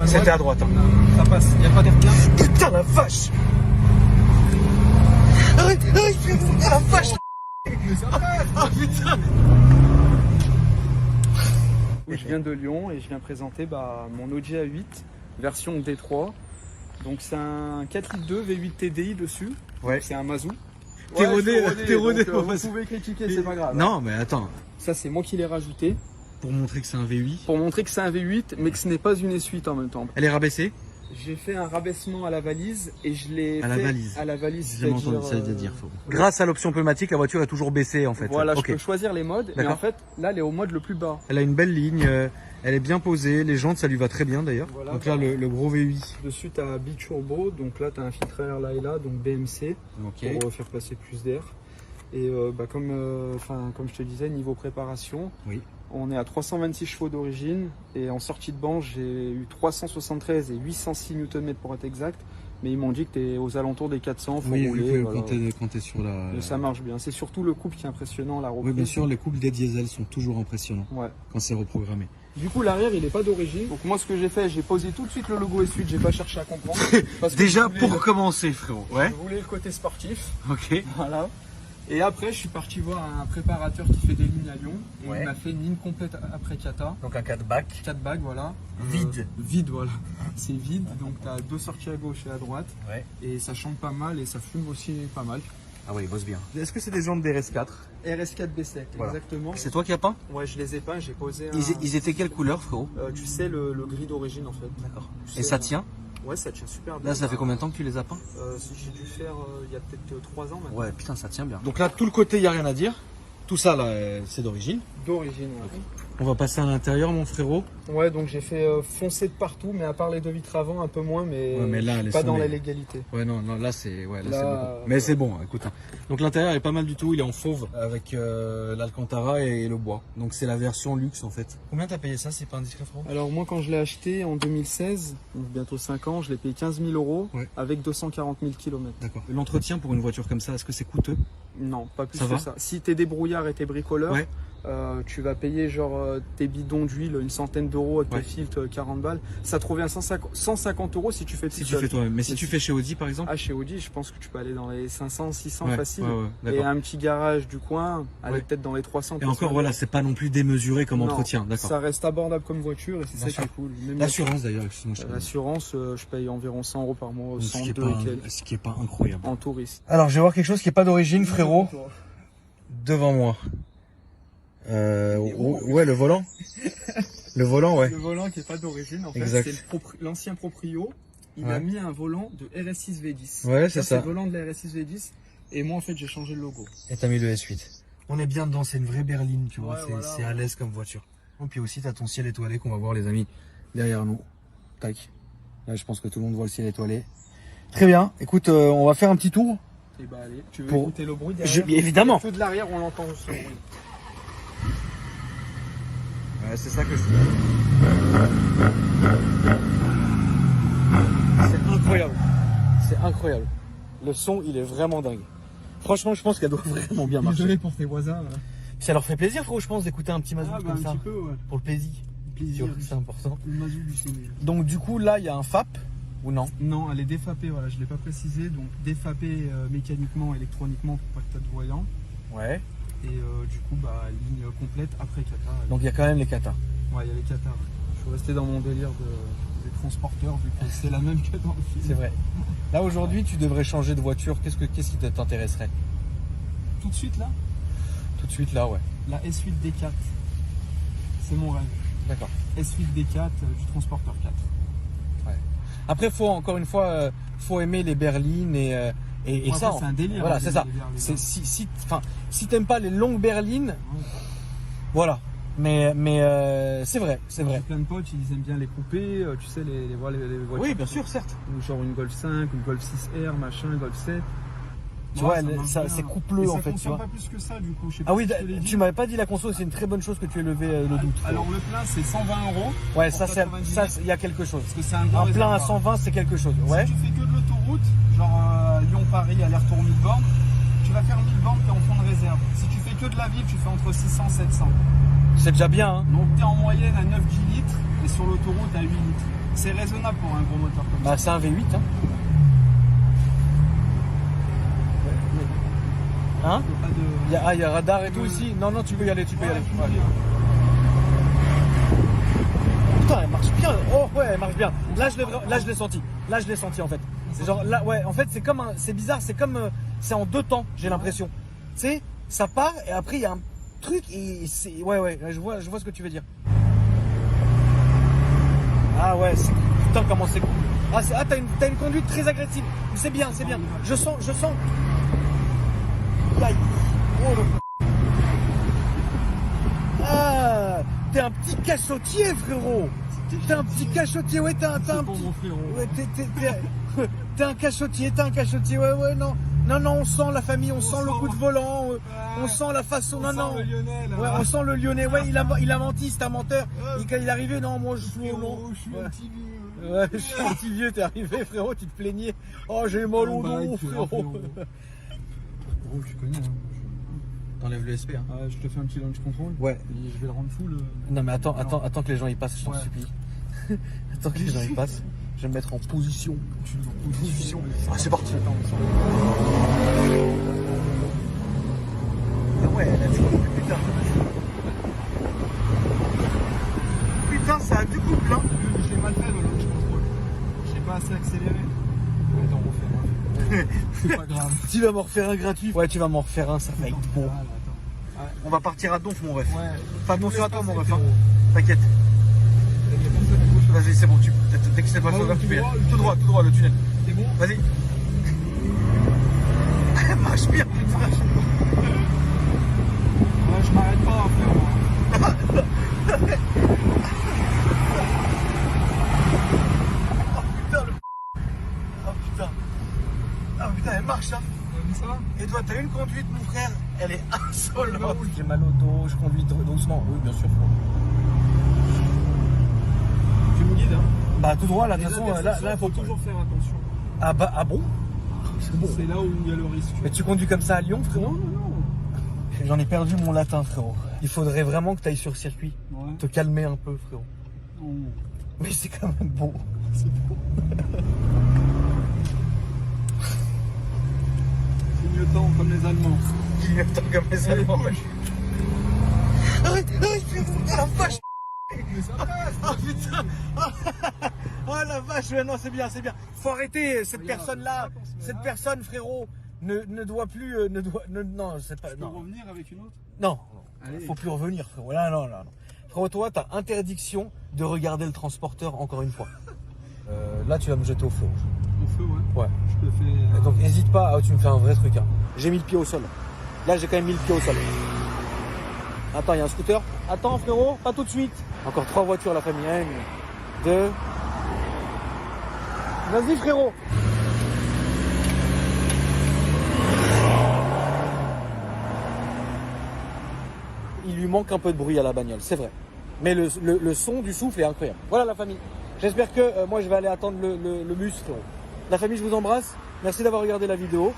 C'était à droite. Hein. Ça passe, il n'y a pas d'air plein. Putain la vache. Arrête, putain la vache. Ah putain. Je viens de Lyon et je viens présenter mon Audi A8 version D3. Donc c'est un 4 litres 2 V8 TDI dessus. Ouais. C'est un Mazou. T'es rodé. Vous pouvez critiquer, c'est pas grave. Non mais attends. Ça c'est moi qui l'ai rajouté. Pour montrer que c'est un V8. Pour montrer que c'est un V8 mais que ce n'est pas une S8 en même temps. Elle est rabaissée. J'ai fait un rabaissement à la valise et je l'ai à fait la valise. J'ai jamais entendu ça dire. Grâce à l'option pneumatique, la voiture est toujours baissée en fait. Voilà, okay. Je peux choisir les modes. Mais en fait, là, elle est au mode le plus bas. Elle a une belle ligne, elle est bien posée, les jantes, ça lui va très bien d'ailleurs. Voilà, donc là, le gros V8. Dessus, tu as biturbo, donc là, tu as un filtre air là et là, donc BMC, pour faire passer plus d'air. Et comme je te disais, niveau préparation, oui. On est à 326 chevaux d'origine et en sortie de banc, j'ai eu 373 et 806 Nm pour être exact. Mais ils m'ont dit que tu es aux alentours des 400, faut rouler. Oui, voilà. quand tu es sur la... Et ça marche bien. C'est surtout le couple qui est impressionnant, la reprise. Oui, bien sûr, les couples des diesels sont toujours impressionnants quand c'est reprogrammé. Du coup, l'arrière, il n'est pas d'origine. Donc moi, ce que j'ai fait, j'ai posé tout de suite le logo S8, j'ai pas cherché à comprendre. Parce que déjà, pour commencer, frérot. Ouais. Je voulais le côté sportif. Ok. Voilà. Et après, je suis parti voir un préparateur qui fait des lignes à Lyon. Et il m'a fait une ligne complète après Kata. Donc un 4 bac. 4 bacs, voilà. Vide, voilà. C'est vide. Donc tu as 2 sorties à gauche et à droite. Ouais. Et ça chante pas mal et ça fume aussi pas mal. Ah oui, il bosse bien. Est-ce que c'est des jantes d'RS4 RS4 B7, voilà. Exactement. C'est toi qui as peint? Ouais, je les ai peints, j'ai posé Ils étaient quelle couleur, frérot? Tu sais, le gris d'origine en fait. D'accord. Et ça tient? Ouais, ça tient super bien. Là, ça fait combien de temps que tu les as peints? J'ai dû faire il y a peut-être 3 ans maintenant. Ouais, putain, ça tient bien. Donc là, tout le côté, il n'y a rien à dire. Tout ça, là, c'est d'origine. D'origine, ouais. On va passer à l'intérieur, mon frérot. Ouais, donc j'ai fait foncer de partout, mais à part les 2 vitres avant, un peu moins, mais là, pas dans la légalité. Ouais, non, là, c'est bon. Mais c'est bon, écoute. Donc l'intérieur est pas mal du tout, il est en fauve avec l'Alcantara et le bois. Donc c'est la version luxe, en fait. Combien t'as payé ça, c'est pas indiscret, frérot? Alors moi, quand je l'ai acheté en 2016, donc bientôt 5 ans, je l'ai payé 15 000 € avec 240 000 km. D'accord. L'entretien pour une voiture comme ça, est-ce que c'est coûteux? Non, pas plus que ça. Si t'es débrouillard et t'es bricoleur, tu vas payer genre tes bidons d'huile une centaine d'euros avec tes filtres 40 balles. Ça te revient 150 € si tu fais tout seul. Tu fais toi-même. Mais si tu fais chez Audi par exemple? Ah, chez Audi, je pense que tu peux aller dans les 500, 600 facile. Et un petit garage du coin, aller peut-être dans les 300. Et encore, voilà, c'est pas non plus démesuré comme entretien. D'accord. Ça reste abordable comme voiture et c'est ça qui est cool. L'assurance d'ailleurs, l'assurance, je paye environ 100 € par mois, 102 et quelques. Ce qui est pas incroyable. En touriste. Alors, je vais voir quelque chose qui est pas d'origine, frérot. Devant moi. Ouais, le volant. Le volant, ouais. Le volant qui est pas d'origine, en fait, c'est l'ancien proprio. Il a mis un volant de RS6 V10. Ouais, c'est ça. C'est le volant de la RS6 V10. Et moi, en fait, j'ai changé le logo. Et t'as mis le S8. On est bien dedans, c'est une vraie berline, tu vois. C'est à l'aise comme voiture. Et puis aussi, t'as ton ciel étoilé qu'on va voir, les amis, derrière nous. Tac. Là, je pense que tout le monde voit le ciel étoilé. Très bien. Écoute, on va faire un petit tour. Et bah allez, tu veux écouter le bruit derrière? Évidemment. Le feu de l'arrière, on l'entend aussi. Ouais, c'est ça que je dis. C'est incroyable. C'est incroyable. Le son, il est vraiment dingue. Franchement, je pense qu'elle doit vraiment bien marcher. Désolé pour tes voisins. Là. Ça leur fait plaisir, frérot, je pense, d'écouter un petit Mazou comme ça. Un petit peu, ouais. Pour le plaisir. C'est important. Le Mazou du cinéma. Donc du coup, là, il y a un FAP ou non? Non, elle est défapée, voilà, je ne l'ai pas précisé. Donc défapée mécaniquement, électroniquement pour pas que tu aies de voyant. Ouais. Et du coup, ligne complète après Kata. Donc il y a quand même les Kata. Ouais, il y a les Kata. Ouais. Je suis resté dans mon délire des transporteurs vu que c'est la même que dans le film. C'est vrai. Là aujourd'hui, tu devrais changer de voiture. Qu'est-ce qui t'intéresserait? Tout de suite là? Tout de suite là, ouais. La S8 D4. C'est mon rêve. D'accord. S8 D4 du transporteur 4. Ouais. Après, encore une fois, faut aimer les berlines et ça. C'est un délire. Voilà, c'est ça. Si t'aimes pas les longues berlines, voilà. Mais c'est vrai. J'ai plein de potes, ils aiment bien les coupés, tu sais, les voitures. Oui, bien sûr, certes. Genre une Golf 5, une Golf 6R, machin, une Golf 7. Tu vois, c'est coupleux en fait. Tu vois. Pas plus que ça, du coup. Je sais pas tu m'avais pas dit la conso, c'est une très bonne chose que tu aies levé le doute. Alors le plein, c'est 120 €. Ouais, ça, il y a quelque chose. Parce que c'est un plein à 120, c'est quelque chose. Ouais. Si tu fais que de l'autoroute, genre Lyon-Paris, aller-retour 1000 bornes, tu vas faire 1000 bornes, t'es en fond de réserve. Si tu fais que de la ville, tu fais entre 600 et 700. C'est déjà bien, hein. Donc t'es en moyenne à 9-10 litres et sur l'autoroute à 8 litres. C'est raisonnable pour un gros moteur comme ça. Bah, c'est un V8. Hein. Hein? Il y a radar et tout ici. Non, non, tu peux y aller, tu peux y aller. Ouais. Putain, elle marche bien. Oh ouais, elle marche bien. Là, je l'ai senti. Là, je l'ai senti en fait. C'est genre là, ouais. En fait, c'est bizarre. C'est comme, c'est en 2 temps. J'ai l'impression. Tu sais, ça part et après il y a un truc et c'est, ouais. Je vois ce que tu veux dire. Ah ouais. Putain, comment c'est cool. Ah, t'as une conduite très agressive. C'est bien, c'est bien. Je sens. Aïe. Oh, ah, t'es un petit cachotier, frérot. T'es un petit cachotier, ouais, t'es un petit... Ouais, t'es un cachotier, ouais, non, on sent la famille, on sent le coup de volant, on sent la façon, on sent le Lyonnais, là. Ouais, on sent le Lyonnais, ouais, il a menti, c'est un menteur. Quand il est arrivé, non, moi, je suis un petit vieux. Ouais, je suis un petit vieux, t'es arrivé, frérot, tu te plaignais. Oh, j'ai mal au dos, frérot. Oh, tu connais, hein. T'enlèves le SP, hein. Je te fais un petit launch control. Ouais. Et je vais le rendre full. Non, mais attends que les gens y passent, je t'en supplie. Attends que les gens y passent. Je vais me mettre en position. Ah, c'est parti. Ah ouais, elle a du couple, putain. Putain, ça a du couple, hein. Je l'ai mal fait le launch control. J'ai pas assez accéléré. Attends, on refait un. C'est pas grave. Tu vas m'en refaire un gratuit. Ouais, tu vas m'en refaire un, ça va être bon. On va partir à donf, mon ref. Ouais. Enfin, attention à toi, mon ref. Hein. T'inquiète. Vas-y, c'est bon. Dès que c'est pas sauvé, tu peux y aller. Tout droit, le tunnel. C'est bon. Vas-y. Marche bien. Ouais, je m'arrête pas, frère. Oh putain, elle marche là. Ça. Et toi, t'as une conduite, mon frère, elle est insolente. J'ai mal au dos, je conduis doucement. Oui, bien sûr. Tu me guides, hein? Bah, tout droit, là, de toute façon, là, il faut toujours faire attention. Ah bon? C'est là où il y a le risque. Mais tu conduis comme ça à Lyon, frérot? Non. J'en ai perdu mon latin, frérot. Il faudrait vraiment que tu ailles sur circuit. Ouais. Te calmer un peu, frérot. Oh. Mais c'est quand même beau. C'est beau. Clignotant comme les Allemands. Clignotant comme les Allemands. Arrête, la vache. Mais ça passe. Oh putain. Oh la vache, non, c'est bien. Faut arrêter cette personne-là. Cette personne, frérot, ne doit plus... non, c'est pas... Tu peux revenir avec une autre? Non, faut plus revenir, frérot. Là, non. Frérot, toi, t'as interdiction de regarder le transporteur encore une fois. Là, tu vas me jeter au feu. Au feu, ouais. Ouais. Je te fais... Donc, hésite pas, tu me fais un vrai truc. Hein. J'ai mis le pied au sol. Là, j'ai quand même mis le pied au sol. Attends, il y a un scooter. Attends, frérot, pas tout de suite. Encore 3 voitures, la famille. 1, 2. Vas-y, frérot. Il lui manque un peu de bruit à la bagnole, c'est vrai. Mais le son du souffle est incroyable. Voilà la famille. J'espère que moi je vais aller attendre le bus, frérot. La famille, je vous embrasse. Merci d'avoir regardé la vidéo.